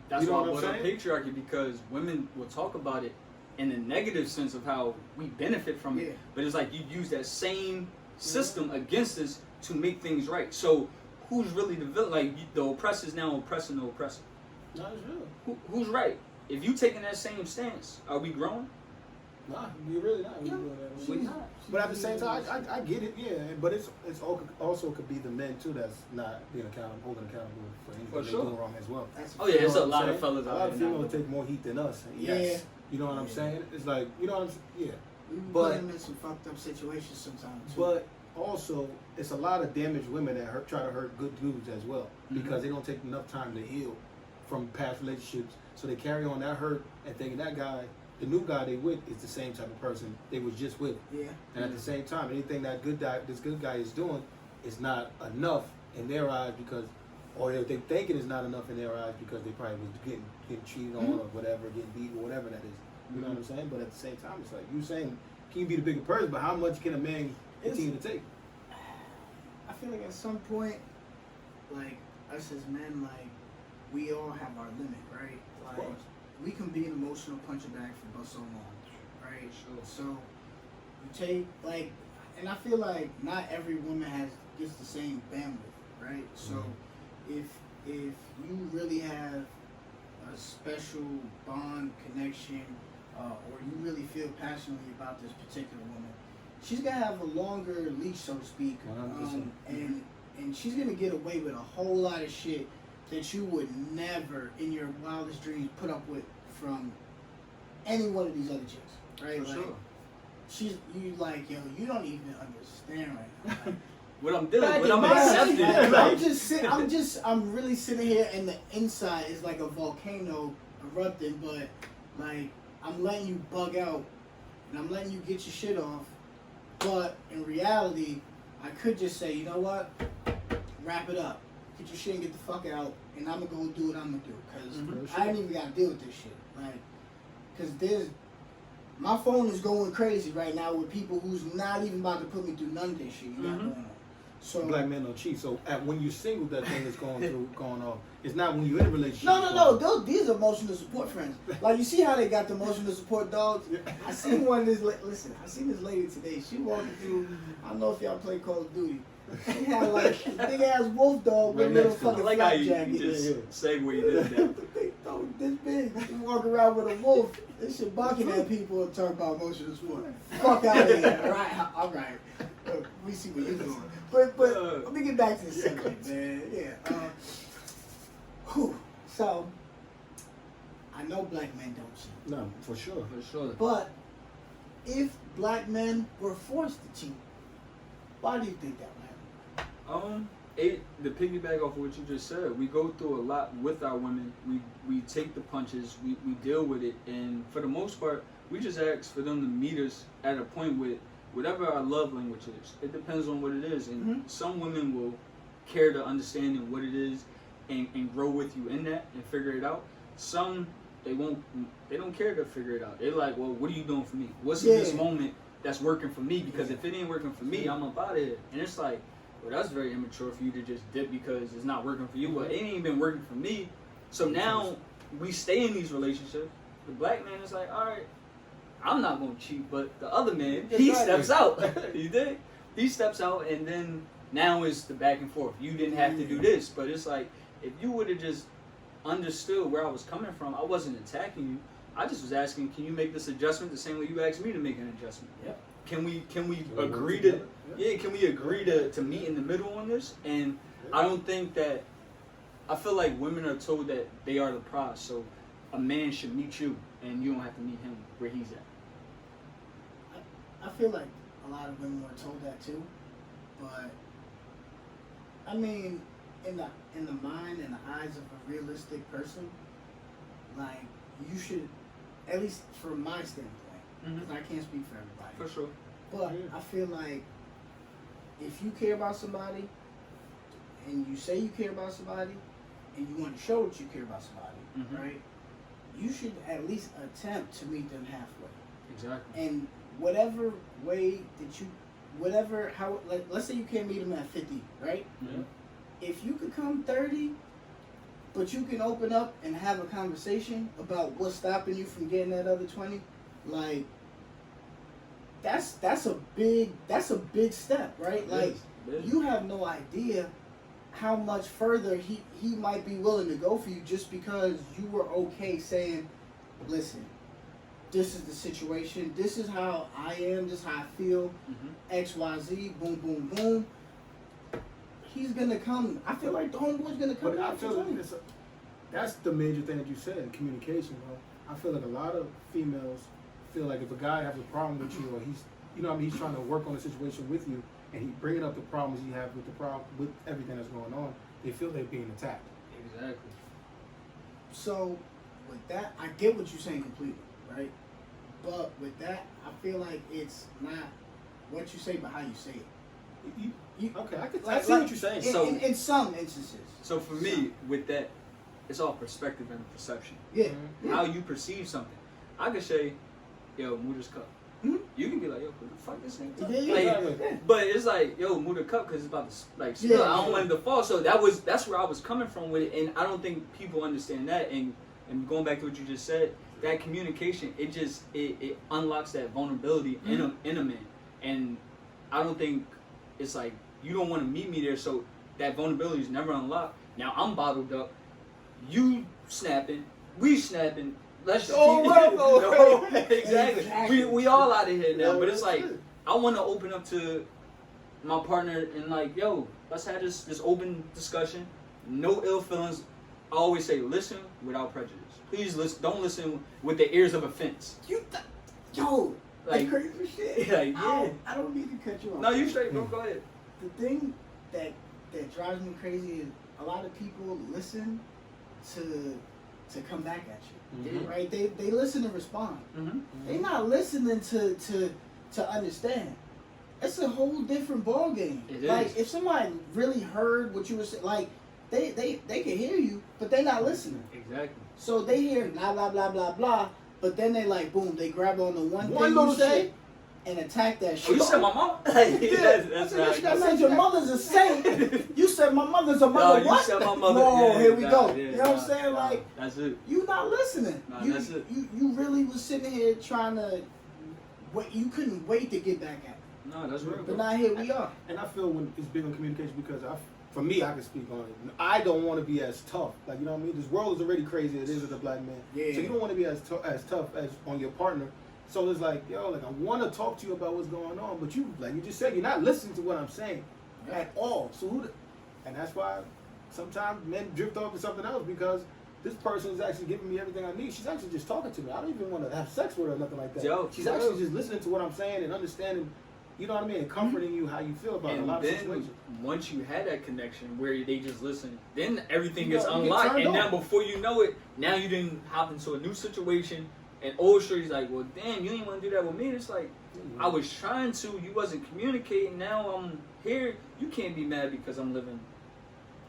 [SPEAKER 3] That's
[SPEAKER 1] you know
[SPEAKER 3] why
[SPEAKER 1] what
[SPEAKER 3] I
[SPEAKER 1] I'm
[SPEAKER 3] brought up
[SPEAKER 1] saying?
[SPEAKER 3] patriarchy because women will talk about it in the negative sense of how we benefit from it. But it's like you use that same system against us to make things right. So who's really the villain? Like the oppressor is now oppressing the oppressor.
[SPEAKER 1] No, it's real.
[SPEAKER 3] Who's right? If you taking that same stance, are we growing?
[SPEAKER 1] Nah, you're really not.
[SPEAKER 3] We're not.
[SPEAKER 1] But at the same time, I get it, yeah. But it's also could be the men too that's not holding accountable for anything they're doing wrong as well.
[SPEAKER 3] There's a lot of fellas
[SPEAKER 1] a
[SPEAKER 3] out
[SPEAKER 1] lot of
[SPEAKER 3] there
[SPEAKER 1] females take more heat than us.
[SPEAKER 2] Yes.
[SPEAKER 1] You know what I'm saying? It's like, you know what I'm saying? Yeah.
[SPEAKER 2] We
[SPEAKER 1] But
[SPEAKER 2] put them in some fucked up situations sometimes too.
[SPEAKER 1] But also, it's a lot of damaged women that try to hurt good dudes as well because they don't take enough time to heal from past relationships. So they carry on that hurt and thinking that guy, the new guy they with, is the same type of person they was just with.
[SPEAKER 2] Yeah.
[SPEAKER 1] And at the same time, anything that this good guy is doing is not enough in their eyes because, or they thinking it's not enough in their eyes because they probably was getting cheated on or whatever, getting beat or whatever that is. You know what I'm saying? But at the same time, it's like you saying, can you be the bigger person? But how much can a man continue to take?
[SPEAKER 2] I feel like at some point, like us as men, like we all have our limit, right? Like we can be an emotional punching bag for but so long, right?
[SPEAKER 3] Sure.
[SPEAKER 2] So you take like, and I feel like not every woman gets the same bandwidth, right? So if you really have a special bond connection, or you really feel passionately about this particular woman, she's gonna have a longer leash, so to speak, and she's gonna get away with a whole lot of shit that you would never in your wildest dreams put up with from any one of these other chicks, right?
[SPEAKER 3] For
[SPEAKER 2] like,
[SPEAKER 3] sure.
[SPEAKER 2] you like, yo, you don't even understand right now.
[SPEAKER 3] What I'm dealing
[SPEAKER 1] Back
[SPEAKER 3] with,
[SPEAKER 1] in
[SPEAKER 3] I'm
[SPEAKER 1] my
[SPEAKER 3] accepting.
[SPEAKER 2] Like, I'm really sitting here, and the inside is like a volcano erupting, but like I'm letting you bug out, and I'm letting you get your shit off. But in reality, I could just say, you know what, wrap it up, get your shit and get the fuck out, and I'm gonna go do what I'm gonna do, because I ain't even gotta deal with this shit, like, because my phone is going crazy right now with people who's not even about to put me through none of this shit you got going on. So
[SPEAKER 1] Black men don't cheat. So when you single, that thing is going off. It's not when you're in a relationship.
[SPEAKER 2] No. These are emotional support friends. Like, you see how they got the emotional support dogs? I seen one of this. Listen, I seen this lady today. She walking through. I don't know if y'all play Call of Duty. She had like a big ass wolf dog with a little fucking
[SPEAKER 3] like how
[SPEAKER 2] flak
[SPEAKER 3] you
[SPEAKER 2] jacket.
[SPEAKER 3] just segue this down.
[SPEAKER 2] Big dog, this big. She walk around with a wolf. This shit barking at people and talk about emotional support. Fuck out of here. All right. We see what you're doing. But let me get back to the subject, man. Yeah. So, I know black men don't cheat.
[SPEAKER 1] No, for sure.
[SPEAKER 3] For sure.
[SPEAKER 2] But if black men were forced to cheat, why do you think that would happen?
[SPEAKER 3] The piggyback off what you just said, we go through a lot with our women. We take the punches, we deal with it, and for the most part, we just ask for them to meet us at a point with whatever our love language is. It depends on what it is, and some women will care to understand what it is and grow with you in that and figure it out. Some they don't care to figure it out. They're like, well, what are you doing for me? What's in this moment that's working for me? Because if it ain't working for me, I'm up out of here. And it's like, well, that's very immature for you to just dip because it's not working for you. Well, it ain't even been working for me. So now we stay in these relationships. The black man is like, all right, I'm not going to cheat, but the other man, he steps out. You dig? He steps out, and then now it's the back and forth. You didn't have to do this, but it's like, if you would have just understood where I was coming from, I wasn't attacking you. I just was asking, can you make this adjustment the same way you asked me to make an adjustment?
[SPEAKER 2] Yep.
[SPEAKER 3] Can we agree to can we agree to meet in the middle on this? And I don't think that, I feel like women are told that they are the prize, so a man should meet you and you don't have to meet him where he's at.
[SPEAKER 2] I feel like a lot of women were told that too, but I mean, in the mind and the eyes of a realistic person, like, you should, at least from my standpoint, because I can't speak for everybody.
[SPEAKER 3] For sure.
[SPEAKER 2] But I feel like if you care about somebody, and you say you care about somebody, and you want to show that you care about somebody, right? You should at least attempt to meet them halfway.
[SPEAKER 3] Exactly.
[SPEAKER 2] And whatever way that you, let's say you can't meet them at 50, right?
[SPEAKER 3] Yeah.
[SPEAKER 2] If you could come 30, but you can open up and have a conversation about what's stopping you from getting that other 20, like, that's a big step, right? Like, you have no idea how much further he might be willing to go for you just because you were okay saying, listen, this is the situation, this is how I am, this is how I feel, X, Y, Z, boom, boom, boom. He's gonna come. I feel like the homeboy's gonna come.
[SPEAKER 1] But I feel like that's the major thing that you said, communication, bro. I feel like a lot of females feel like if a guy has a problem with you, or he's trying to work on a situation with you, and he bringing up the problems he have with everything that's going on, they feel they're being attacked.
[SPEAKER 3] Exactly.
[SPEAKER 2] So with that, I get what you're saying completely, right? But with that, I feel like it's not what you say, but how you say it.
[SPEAKER 1] Okay,
[SPEAKER 2] I
[SPEAKER 1] see what you're saying.
[SPEAKER 3] So
[SPEAKER 2] in some instances.
[SPEAKER 3] So for me, with that, it's all perspective and perception.
[SPEAKER 2] Yeah.
[SPEAKER 3] How you perceive something. I could say, yo, move this cup. You can be like, yo, who the fuck this nigga? Like, but it's like, yo, move the cup because it's about to like spill. I don't want it to fall. So that's where I was coming from with it, and I don't think people understand that. And going back to what you just said, that communication, it unlocks that vulnerability in a man, and I don't think it's like you don't want to meet me there, so that vulnerability is never unlocked. Now I'm bottled up, you snapping, we snapping. Let's exactly. We all out of here now, but it's like I want to open up to my partner and like, yo, let's have this open discussion. No ill feelings always say, listen without prejudice. Please listen. Don't listen with the ears of offense.
[SPEAKER 2] Yo,
[SPEAKER 3] Like,
[SPEAKER 2] that's crazy shit.
[SPEAKER 3] like, yeah.
[SPEAKER 2] I don't mean to cut you off.
[SPEAKER 3] No, you straight, bro. Go ahead.
[SPEAKER 2] The thing that drives me crazy is a lot of people listen to come back at you,
[SPEAKER 1] Mhm.
[SPEAKER 2] right? They listen and respond.
[SPEAKER 3] Mm-hmm.
[SPEAKER 2] They not listening to understand. It's a whole different ball game.
[SPEAKER 3] It
[SPEAKER 2] Like
[SPEAKER 3] is.
[SPEAKER 2] if somebody really heard what you were saying, like they can hear you, but they not listening.
[SPEAKER 3] Exactly.
[SPEAKER 2] So they hear blah blah blah blah blah, but then they like boom, they grab on the one thing
[SPEAKER 1] little
[SPEAKER 2] you say
[SPEAKER 1] shit.
[SPEAKER 2] and attack that
[SPEAKER 3] Oh,
[SPEAKER 2] shit.
[SPEAKER 3] you said my mom?
[SPEAKER 2] Yeah.
[SPEAKER 3] that's
[SPEAKER 2] I
[SPEAKER 3] right.
[SPEAKER 2] said your mother's a saint. You said my mother's a
[SPEAKER 3] No,
[SPEAKER 2] mother.
[SPEAKER 3] you
[SPEAKER 2] What?
[SPEAKER 3] said my mother.
[SPEAKER 2] No,
[SPEAKER 3] yeah,
[SPEAKER 2] here we
[SPEAKER 3] nah,
[SPEAKER 2] go.
[SPEAKER 3] yeah,
[SPEAKER 2] You know what I'm
[SPEAKER 3] nah,
[SPEAKER 2] saying?
[SPEAKER 3] nah,
[SPEAKER 2] Like
[SPEAKER 3] that's it.
[SPEAKER 2] you not listening.
[SPEAKER 3] Nah,
[SPEAKER 2] you,
[SPEAKER 3] that's it.
[SPEAKER 2] You really was sitting here trying to wait. You couldn't wait to get back at me.
[SPEAKER 3] No, that's real.
[SPEAKER 2] But now here we are.
[SPEAKER 1] And I feel when it's big on communication because for me, I can speak on it. I don't want to be as tough. Like, you know what I mean? This world is already crazy. It is as a black man.
[SPEAKER 2] Yeah.
[SPEAKER 1] So you don't want to be as tough as on your partner. So it's like, yo, like I want to talk to you about what's going on, but you, like you just said, you're not listening to what I'm saying at all. So and that's why sometimes men drift off to something else because this person is actually giving me everything I need. She's actually just talking to me. I don't even want to have sex with her or nothing like that.
[SPEAKER 3] Yo,
[SPEAKER 1] She's
[SPEAKER 3] for
[SPEAKER 1] actually
[SPEAKER 3] real.
[SPEAKER 1] just listening to what I'm saying and understanding, you know what I mean, and comforting you how you feel about a
[SPEAKER 3] And
[SPEAKER 1] lot of
[SPEAKER 3] then
[SPEAKER 1] situations.
[SPEAKER 3] once you had that connection where they just listen, then everything
[SPEAKER 1] You
[SPEAKER 3] gets
[SPEAKER 1] know, you get
[SPEAKER 3] unlocked.
[SPEAKER 1] turned
[SPEAKER 3] And now
[SPEAKER 1] on.
[SPEAKER 3] before you know it, now you didn't hop into a new situation. And old Shorty's like, well, damn, you ain't want to do that with me. It's like, I was trying to, you wasn't communicating. Now I'm here. You can't be mad because I'm living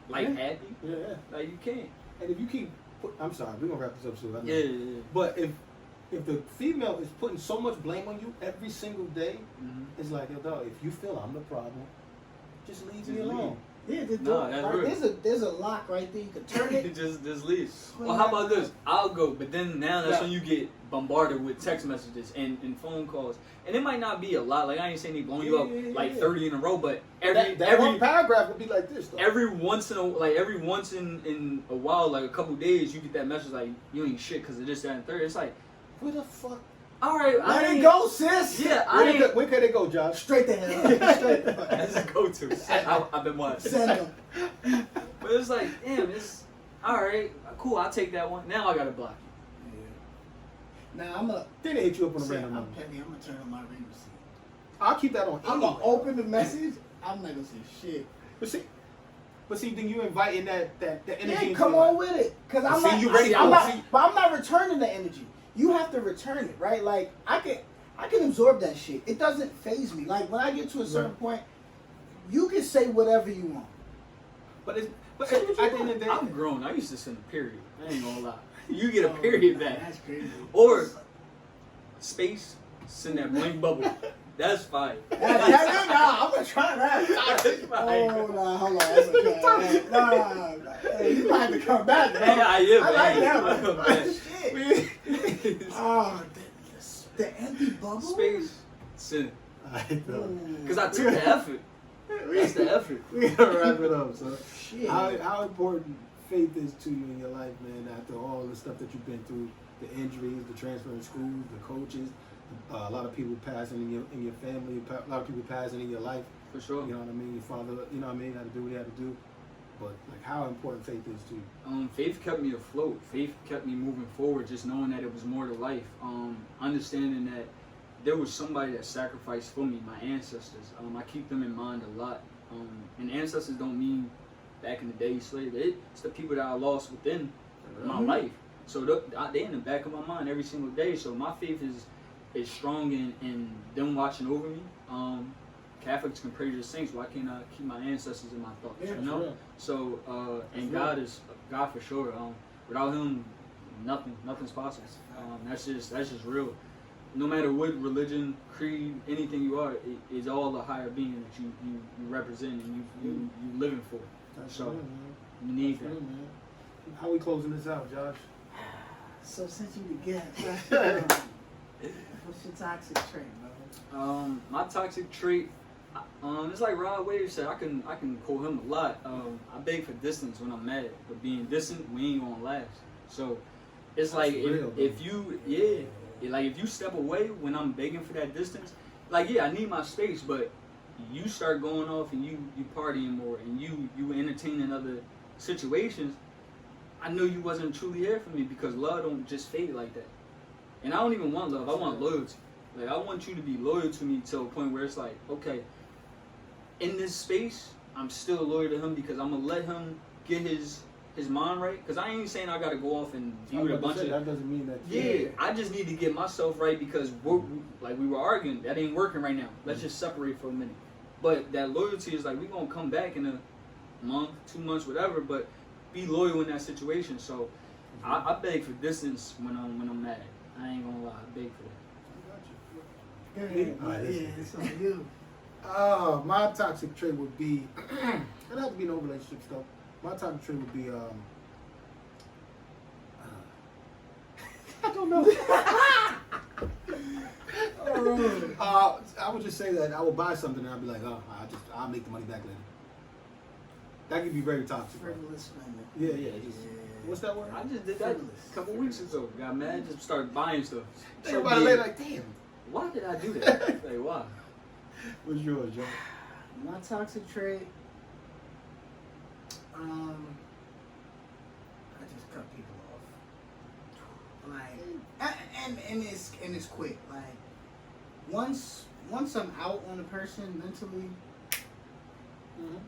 [SPEAKER 3] life
[SPEAKER 1] Yeah.
[SPEAKER 3] happy.
[SPEAKER 1] Yeah.
[SPEAKER 3] Like, you can't.
[SPEAKER 1] And if you keep, I'm sorry, we're gonna wrap this up soon. I know.
[SPEAKER 3] Yeah.
[SPEAKER 1] But if the female is putting so much blame on you every single day,
[SPEAKER 3] Mm-hmm.
[SPEAKER 1] it's like, yo, dog, if you feel I'm the problem, just leave
[SPEAKER 3] Just
[SPEAKER 1] me
[SPEAKER 3] leave.
[SPEAKER 1] alone.
[SPEAKER 2] Yeah, the
[SPEAKER 3] No,
[SPEAKER 2] door.
[SPEAKER 3] that's
[SPEAKER 2] Like,
[SPEAKER 3] real.
[SPEAKER 2] there's a lock right there. You can turn it.
[SPEAKER 3] just leave. Well, how about this? I'll go, but then now that's
[SPEAKER 1] Yeah.
[SPEAKER 3] when you get bombarded with text messages and phone calls, and it might not be a lot. Like I ain't saying they blowing you up like 30 in a row, but
[SPEAKER 1] That one paragraph would be like this, though.
[SPEAKER 3] every once in a while, like a couple days, you get that message like you ain't shit because of this, that, and third. It's like,
[SPEAKER 1] Where the fuck?
[SPEAKER 3] all right,
[SPEAKER 2] Let it go, sis.
[SPEAKER 3] Yeah, I ain't.
[SPEAKER 1] Where can they go, Josh?
[SPEAKER 2] Straight to hell. Straight to hell.
[SPEAKER 3] That's a go-to. I've been watching.
[SPEAKER 2] Send them.
[SPEAKER 3] But it's like, damn, it's all right, cool. I'll take that one. Now I gotta block you.
[SPEAKER 2] Now I'm a.
[SPEAKER 1] Then they hit you up on a
[SPEAKER 2] I'm
[SPEAKER 1] random number.
[SPEAKER 2] petty. I'm gonna turn on my read receipt.
[SPEAKER 1] I'll keep that on.
[SPEAKER 2] I'm
[SPEAKER 1] anyway.
[SPEAKER 2] gonna open the message. I'm not gonna say shit.
[SPEAKER 1] But see, then you inviting that energy.
[SPEAKER 2] Yeah,
[SPEAKER 1] into
[SPEAKER 2] come
[SPEAKER 1] your
[SPEAKER 2] on
[SPEAKER 1] life.
[SPEAKER 2] with it. Cause I'm
[SPEAKER 1] See,
[SPEAKER 2] not.
[SPEAKER 1] you ready
[SPEAKER 2] I'm
[SPEAKER 1] for
[SPEAKER 2] not,
[SPEAKER 1] it.
[SPEAKER 2] but I'm not returning the energy. You have to return it, right? Like I can absorb that shit. It doesn't phase me. Like when I get to a certain point, you can say whatever you want.
[SPEAKER 1] But
[SPEAKER 2] Say
[SPEAKER 1] at
[SPEAKER 2] what
[SPEAKER 1] the
[SPEAKER 2] you
[SPEAKER 1] end of the day,
[SPEAKER 3] I'm grown. I used to send a period. I ain't gonna lie. You get a period back.
[SPEAKER 2] That's crazy.
[SPEAKER 3] Or space, send that blank bubble. That's fine.
[SPEAKER 2] Nah, I'm gonna try that.
[SPEAKER 3] That's fine.
[SPEAKER 2] Oh, nah, hold on. That's okay. Nah. Hey, you might have to come back, bro.
[SPEAKER 3] Hey, I am.
[SPEAKER 2] I like
[SPEAKER 3] man.
[SPEAKER 2] that one.
[SPEAKER 3] Man.
[SPEAKER 2] Shit. Oh, the empty bubble?
[SPEAKER 3] Space, send.
[SPEAKER 2] Ooh.
[SPEAKER 3] Because I took the effort. That's the effort.
[SPEAKER 1] We gotta wrap it up, son.
[SPEAKER 2] Shit.
[SPEAKER 1] How important faith is to you in your life, man, after all the stuff that you've been through, the injuries, the transfer in schools, the coaches, a lot of people passing in your family, a lot of people passing in your life.
[SPEAKER 3] For sure.
[SPEAKER 1] You know what I mean? Your father, you know what I mean, had to do what he had to do. But like, how important faith is to you?
[SPEAKER 3] Faith kept me afloat. Faith kept me moving forward, just knowing that it was more to life. Understanding that there was somebody that sacrificed for me, my ancestors. I keep them in mind a lot. And ancestors don't mean back in the day slave. It's the people that I lost within my life. So they in the back of my mind every single day. So my faith is strong in them watching over me. Catholics can pray to the saints. Why can't I keep my ancestors in my thoughts?
[SPEAKER 1] Yeah,
[SPEAKER 3] you know.
[SPEAKER 1] sure.
[SPEAKER 3] So and
[SPEAKER 1] That's
[SPEAKER 3] God for sure. Without Him, nothing's possible. That's just real. No matter what religion, creed, anything you are, it's all a higher being that you represent and you living for.
[SPEAKER 1] That's
[SPEAKER 3] So
[SPEAKER 1] real, man.
[SPEAKER 3] you need
[SPEAKER 1] That's
[SPEAKER 3] that.
[SPEAKER 1] real, man. How we closing this out, Josh?
[SPEAKER 2] So since you the guest, what's your toxic trait, bro?
[SPEAKER 3] My toxic trait, it's like Rod Wave said. I can quote him a lot. I beg for distance when I'm mad, but being distant, we ain't gonna last. So it's
[SPEAKER 1] That's
[SPEAKER 3] like
[SPEAKER 1] real,
[SPEAKER 3] if you step away when I'm begging for that distance, like I need my space, but you start going off and you partying more and you entertaining other situations, I knew you wasn't truly here for me because love don't just fade like that. And I don't even want love. I want loyalty. Like, I want you to be loyal to me to a point where it's like, okay, in this space, I'm still loyal to him because I'm gonna let him get his mind right. Because I ain't saying I gotta go off and be with a bunch of.
[SPEAKER 1] That doesn't mean that.
[SPEAKER 3] Yeah, I just need to get myself right because we were arguing. That ain't working right now. Let's just separate for a minute. But that loyalty is like, we gonna come back in a month, 2 months, whatever. But be loyal in that situation. So I beg for distance when I'm mad. I ain't gonna lie, I beg for that.
[SPEAKER 2] It's on you.
[SPEAKER 1] My toxic trait would be, it doesn't have to be no relationship stuff. My toxic trait would be, I don't know. I would just say that I would buy something and I'd be like, I'll make the money back later. That could be very toxic. Right?
[SPEAKER 2] Frivolous spending.
[SPEAKER 1] Yeah. What's that word?
[SPEAKER 3] I just did that a couple weeks ago. Got mad, just started buying stuff.
[SPEAKER 1] Think about it later, like, damn.
[SPEAKER 3] Why did I do that? Like, why?
[SPEAKER 1] What's yours, Joe?
[SPEAKER 2] My toxic trait, I just cut people off. Like, and it's quick. Like, once I'm out on a person mentally,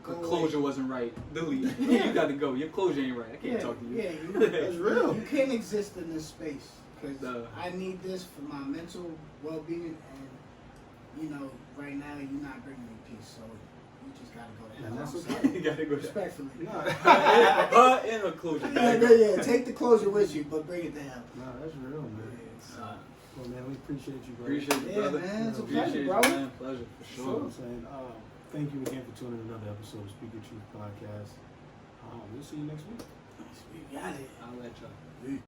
[SPEAKER 3] The closure wasn't right. Delete. You got to go. Your closure ain't right. I can't talk to you.
[SPEAKER 2] Yeah,
[SPEAKER 1] That's real.
[SPEAKER 2] You can't exist in this space because
[SPEAKER 3] No.
[SPEAKER 2] I need this for my mental well-being, and right now you're not bringing me peace, so you just gotta go to hell.
[SPEAKER 1] And that's
[SPEAKER 2] I'm
[SPEAKER 1] okay.
[SPEAKER 2] sorry.
[SPEAKER 3] You got to go.
[SPEAKER 2] Respectfully.
[SPEAKER 1] No.
[SPEAKER 3] In a closure.
[SPEAKER 2] Yeah, take the closure with you, but bring it to hell.
[SPEAKER 1] No, that's real, man. Well, man, we appreciate you, bro.
[SPEAKER 3] Appreciate you, brother.
[SPEAKER 2] Man, it's a
[SPEAKER 3] Appreciate
[SPEAKER 2] pleasure,
[SPEAKER 3] you,
[SPEAKER 2] bro.
[SPEAKER 3] man. Pleasure, for
[SPEAKER 1] Sure.
[SPEAKER 3] sure.
[SPEAKER 1] I'm saying, thank you again for tuning in another episode of Speak Your Truth Podcast. We'll see you next week.
[SPEAKER 2] We got it.
[SPEAKER 3] I'll let y'all.